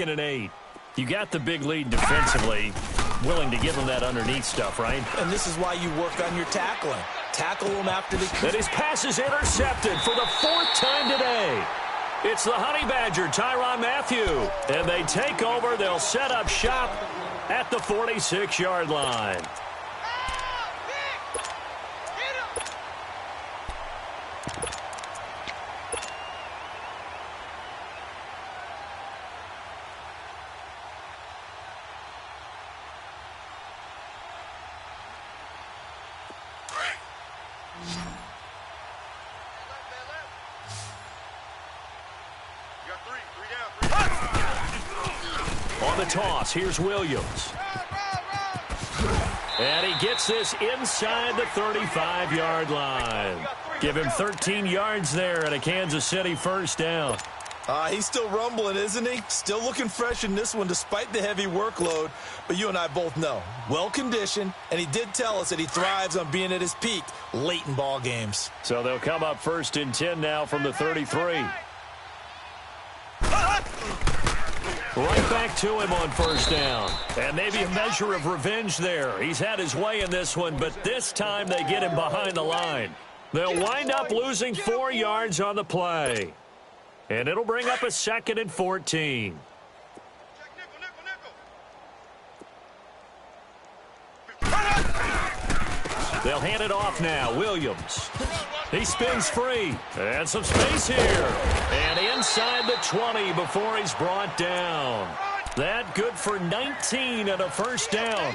and 8. You got the big lead defensively. Willing to give them that underneath stuff, right? And this is why you work on your tackling. Tackle them after the... And his pass is intercepted for the 4th time today. It's the Honey Badger, Tyrann Mathieu. And they take over. They'll set up shop at the 46-yard line. On the toss, here's Williams. And he gets this inside the 35-yard line. Give him 13 yards there and a Kansas City first down. He's still rumbling, isn't he? Still looking fresh in this one despite the heavy workload. But you and I both know, well-conditioned, and he did tell us that he thrives on being at his peak late in ball games. So they'll come up 1st and 10 now from the 33. Right back to him on first down. And maybe a measure of revenge there. He's had his way in this one, but this time they get him behind the line. They'll wind up losing 4 yards on the play. And it'll bring up a 2nd and 14. They'll hand it off now. Williams. He spins free. And some space here. And inside the 20 before he's brought down. That good for 19 and a first down.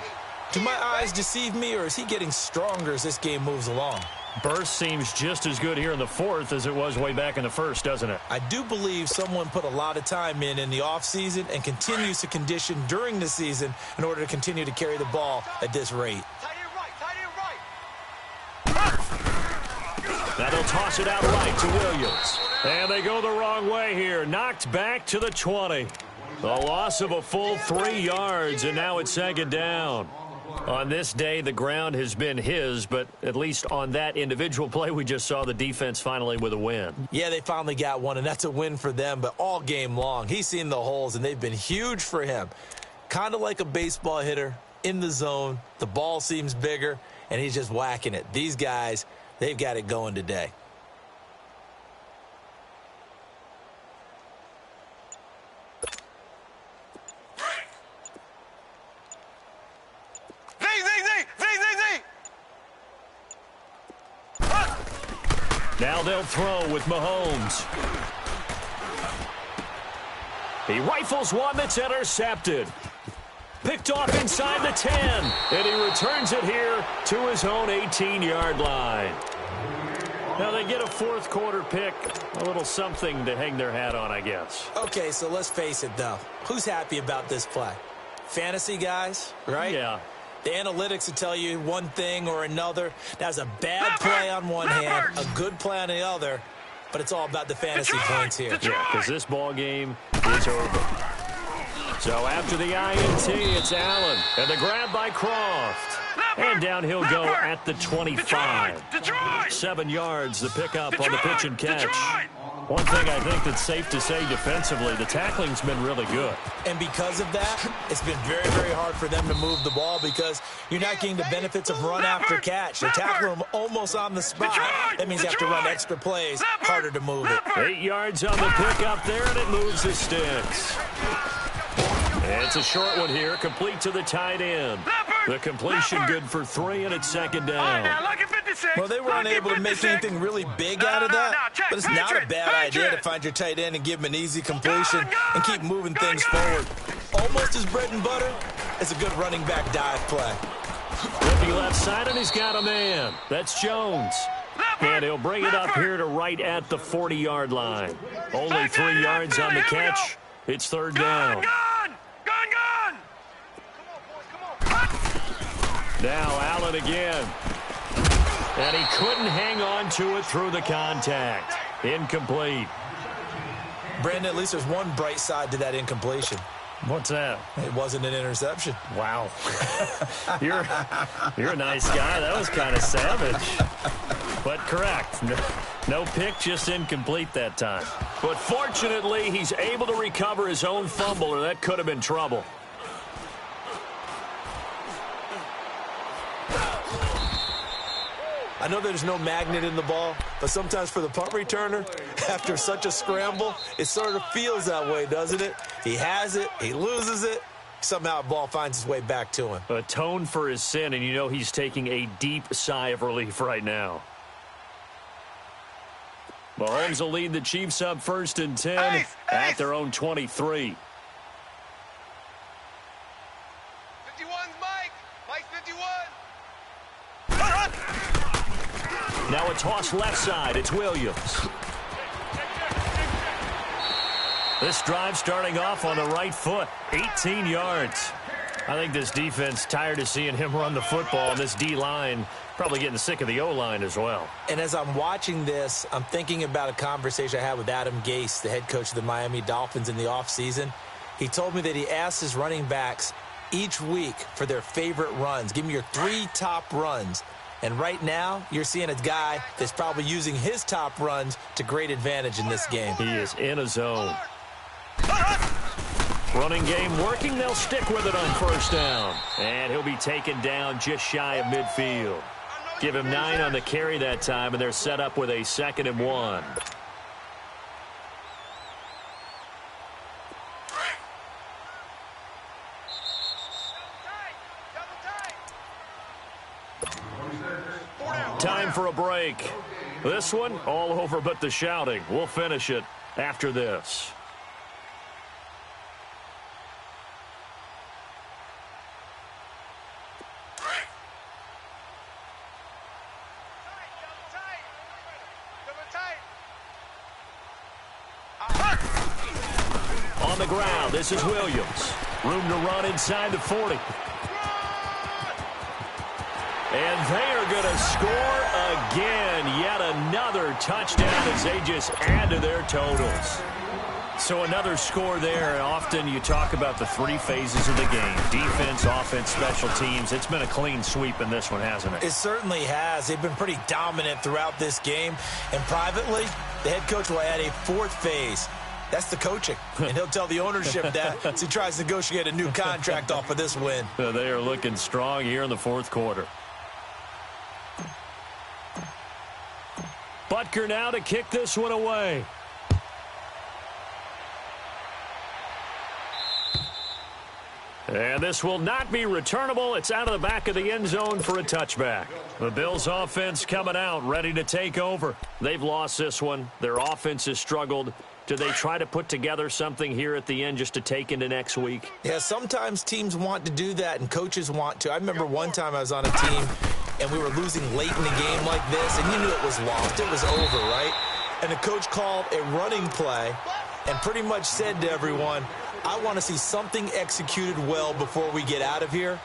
Do my eyes deceive me, or is he getting stronger as this game moves along? Burst seems just as good here in the 4th as it was way back in the 1st, doesn't it? I do believe someone put a lot of time in the offseason and continues to condition during the season in order to continue to carry the ball at this rate. Now they'll toss it out right to Williams. And they go the wrong way here. Knocked back to the 20. A loss of a full 3 yards, and now it's 2nd down. On this day, the ground has been his, but at least on that individual play, we just saw the defense finally with a win. Yeah, they finally got one, and that's a win for them, but all game long, he's seen the holes, and they've been huge for him. Kind of like a baseball hitter in the zone. The ball seems bigger, and he's just whacking it. These guys, they've got it going today. Now they'll throw with Mahomes. He rifles one that's intercepted. Picked off inside the 10. And he returns it here to his own 18-yard line. Now they get a 4th quarter pick. A little something to hang their hat on, I guess. Okay, so let's face it, though. Who's happy about this play? Fantasy guys, right? Yeah. The analytics will tell you one thing or another. That's a bad play on one hand, a good play on the other, but it's all about the fantasy points here. Yeah, because this ball game is over. So after the INT, it's Allen. And the grab by Croft. And down he'll go at the 25. 7 yards, the pickup on the pitch and catch. One thing I think that's safe to say defensively, the tackling's been really good. And because of that, it's been very, very hard for them to move the ball because you're not getting the benefits of run after catch. They tackle them almost on the spot. That means you have to run extra plays, harder to move it. 8 yards on the pickup there, and it moves the sticks. It's a short one here, complete to the tight end. The completion good for 3, and it's 2nd down. Well, they were unable to make anything really big out of that, but it's not a bad idea to find your tight end and give him an easy completion and keep moving things forward. Almost his bread and butter is a good running back dive play. Flipping left side, and he's got a man. That's Jones. And he'll bring it up here to right at the 40-yard line. Only 3 yards on the catch. It's 3rd down. Now Allen again. And he couldn't hang on to it through the contact. Incomplete. Brandon, at least there's one bright side to that incompletion. What's that? It wasn't an interception. Wow. You're a nice guy. That was kind of savage. But correct. No pick, just incomplete that time. But fortunately, he's able to recover his own fumble, or that could have been trouble. I know there's no magnet in the ball, but sometimes for the punt returner, after such a scramble, it sort of feels that way, doesn't it? He has it, he loses it, somehow the ball finds its way back to him. Atone for his sin, and you know he's taking a deep sigh of relief right now. Mahomes will lead the Chiefs up 1st and 10 at their own 23. 51's Mike. Mike 51. Now a toss left side. It's Williams. This drive starting off on the right foot. 18 yards. I think this defense tired of seeing him run the football, and this D-line probably getting sick of the O-line as well. And as I'm watching this, I'm thinking about a conversation I had with Adam Gase, the head coach of the Miami Dolphins in the offseason. He told me that he asked his running backs each week for their favorite runs. Give me your 3 top runs. And right now, you're seeing a guy that's probably using his top runs to great advantage in this game. He is in a zone. Running game working. They'll stick with it on 1st down. And he'll be taken down just shy of midfield. Give him 9 on the carry that time, and they're set up with a 2nd and 1. Time for a break. This one, all over but the shouting. We'll finish it after this. On the ground, this is Williams. Room to run inside the 40. And they are going to score again. Yet another touchdown as they just add to their totals. So another score there. And often you talk about the 3 phases of the game. Defense, offense, special teams. It's been a clean sweep in this one, hasn't it? It certainly has. They've been pretty dominant throughout this game. And privately, the head coach will add a 4th phase. That's the coaching. And he'll tell the ownership that as he tries to negotiate a new contract off of this win. They are looking strong here in the 4th quarter. Butker now to kick this one away. And this will not be returnable. It's out of the back of the end zone for a touchback. The Bills offense coming out, ready to take over. They've lost this one. Their offense has struggled. Do they try to put together something here at the end just to take into next week? Yeah, sometimes teams want to do that and coaches want to. I remember one time I was on a team and we were losing late in the game like this, and you knew it was lost. It was over, right? And the coach called a running play and pretty much said to everyone, I want to see something executed well before we get out of here.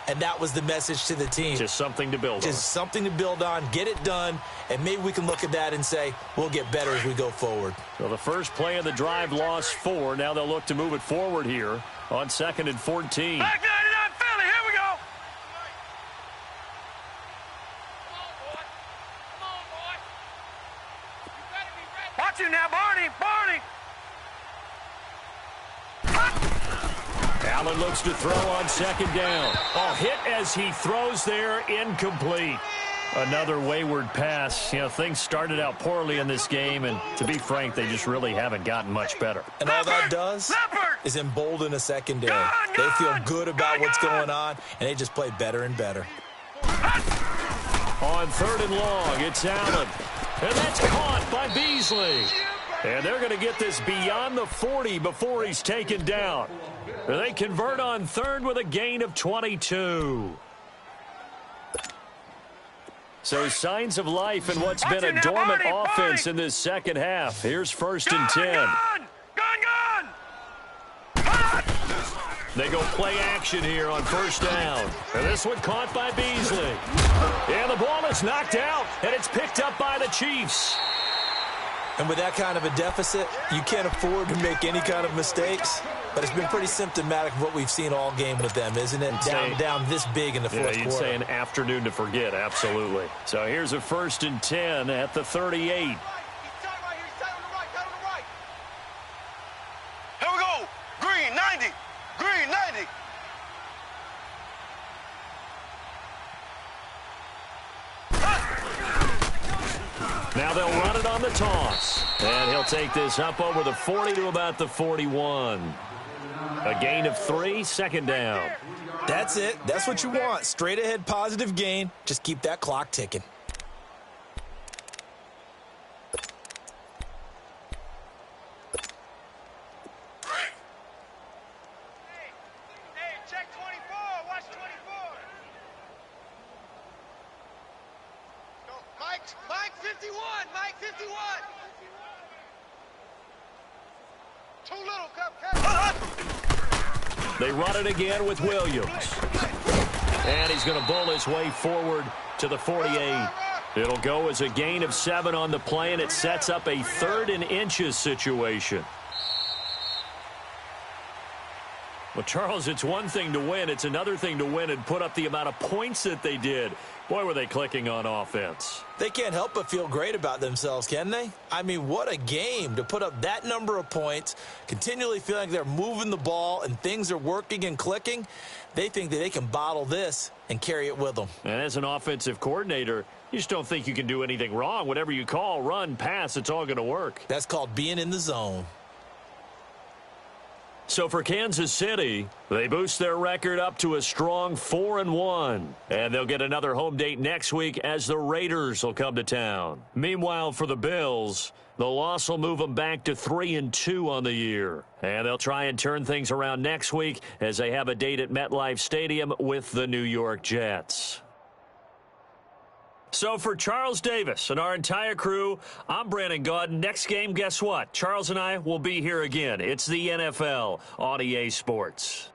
And that was the message to the team. Just something to build on. Just something to build on, get it done, and maybe we can look at that and say, we'll get better as we go forward. So the first play of the drive lost 4. Now they'll look to move it forward here on 2nd and 14. Back 99 Philly, here we go. Watch you now, Barney. Allen looks to throw on 2nd down. Oh, hit as he throws there, incomplete. Another wayward pass. You know, things started out poorly in this game, and to be frank, they just really haven't gotten much better. And all that does is embolden a secondary. They feel good about what's going on, and they just play better and better. On 3rd and long, it's Allen. And that's caught by Beasley. And they're going to get this beyond the 40 before he's taken down. They convert on 3rd with a gain of 22. So signs of life in what's been a dormant offense in this second half. Here's 1st and 10. They go play action here on 1st down. And this one caught by Beasley. And the ball is knocked out, and it's picked up by the Chiefs. And with that kind of a deficit, you can't afford to make any kind of mistakes. But it's been pretty symptomatic of what we've seen all game with them, isn't it? Down this big in the fourth quarter. You'd say an afternoon to forget, absolutely. So here's a 1st and 10 at the 38. Here we go. Green, 90. Green, 90. Now they'll run it on the toss. And he'll take this up over the 40 to about the 41. A gain of 3, 2nd down. That's it. That's what you want. Straight ahead positive gain. Just keep that clock ticking. Hey, check 24. Watch 24. Go, Mike 51. Mike 51. Too little, cupcake. They run it again with Williams. And he's going to bull his way forward to the 48. It'll go as a gain of 7 on the play, and it sets up a 3rd and inches situation. Well, Charles, it's one thing to win. It's another thing to win and put up the amount of points that they did. Boy, were they clicking on offense. They can't help but feel great about themselves, can they? I mean, what a game to put up that number of points, continually feeling like they're moving the ball and things are working and clicking. They think that they can bottle this and carry it with them. And as an offensive coordinator, you just don't think you can do anything wrong. Whatever you call, run, pass, it's all going to work. That's called being in the zone. So for Kansas City, they boost their record up to a strong 4-1. And they'll get another home date next week as the Raiders will come to town. Meanwhile, for the Bills, the loss will move them back to 3-2 on the year. And they'll try and turn things around next week as they have a date at MetLife Stadium with the New York Jets. So for Charles Davis and our entire crew, I'm Brandon Gaudin. Next game, guess what? Charles and I will be here again. It's the NFL on EA Sports.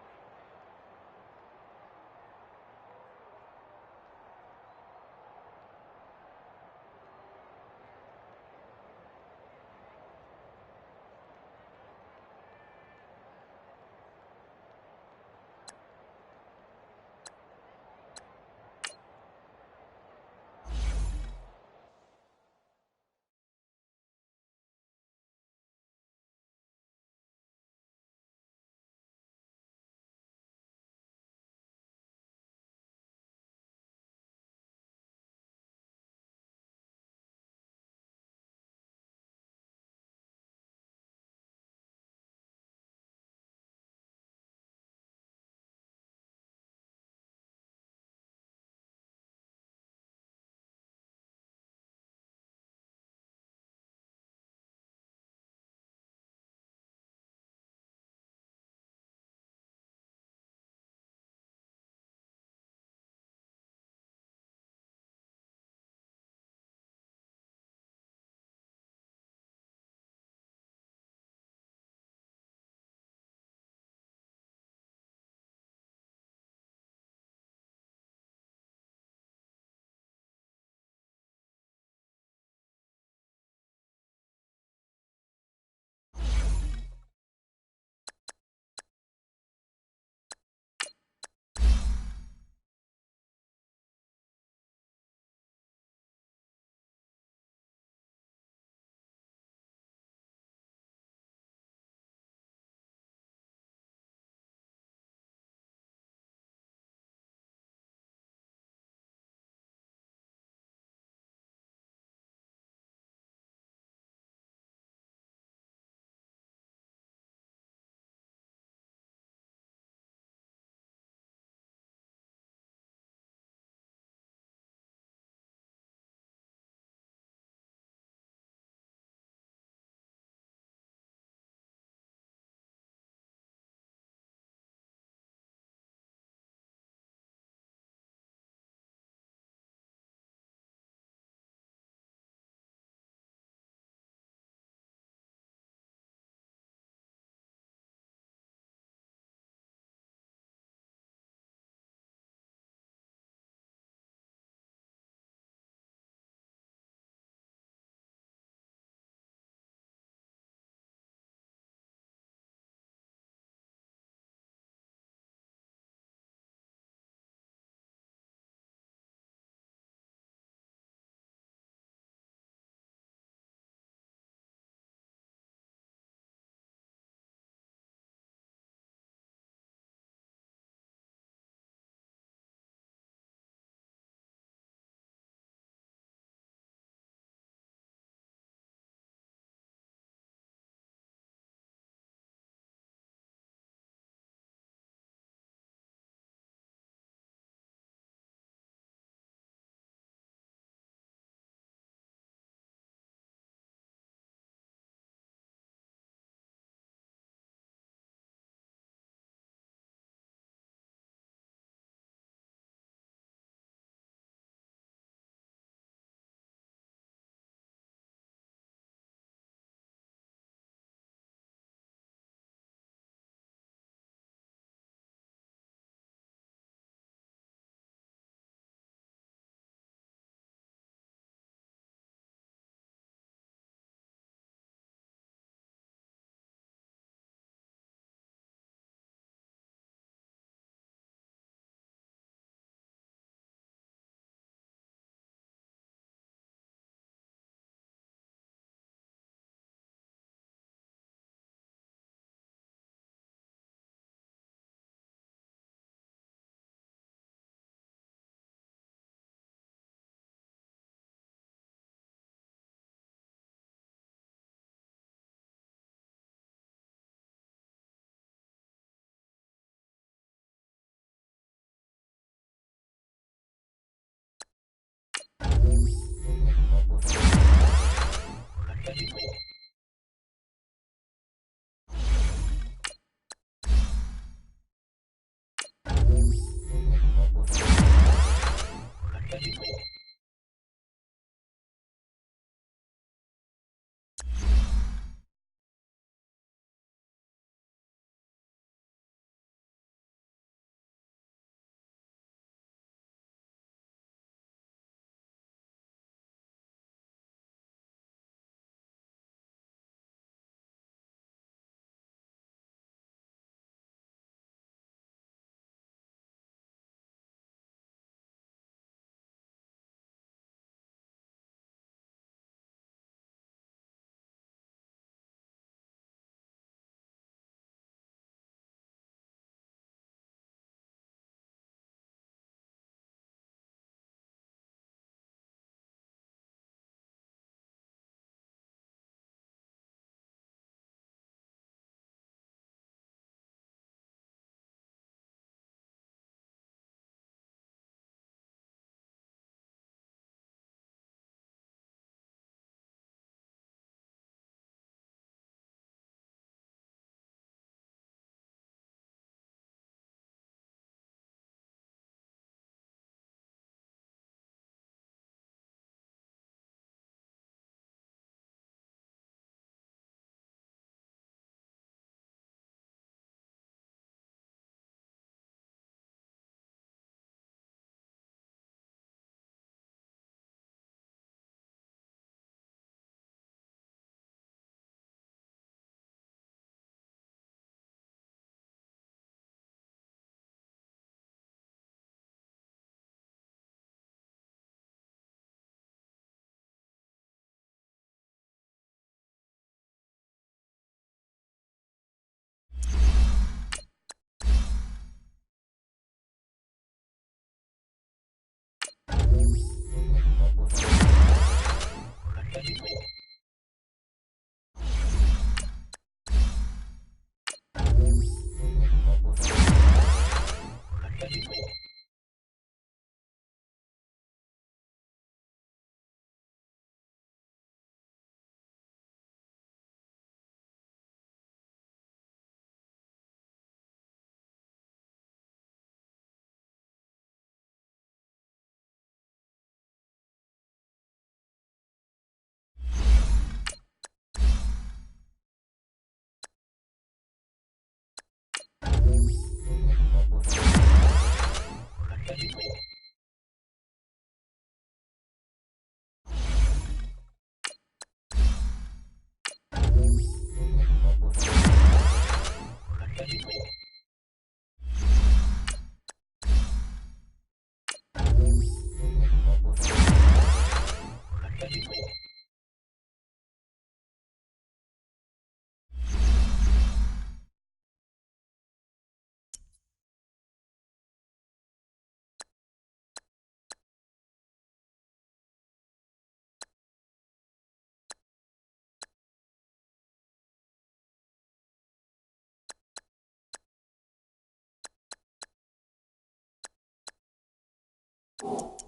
Go!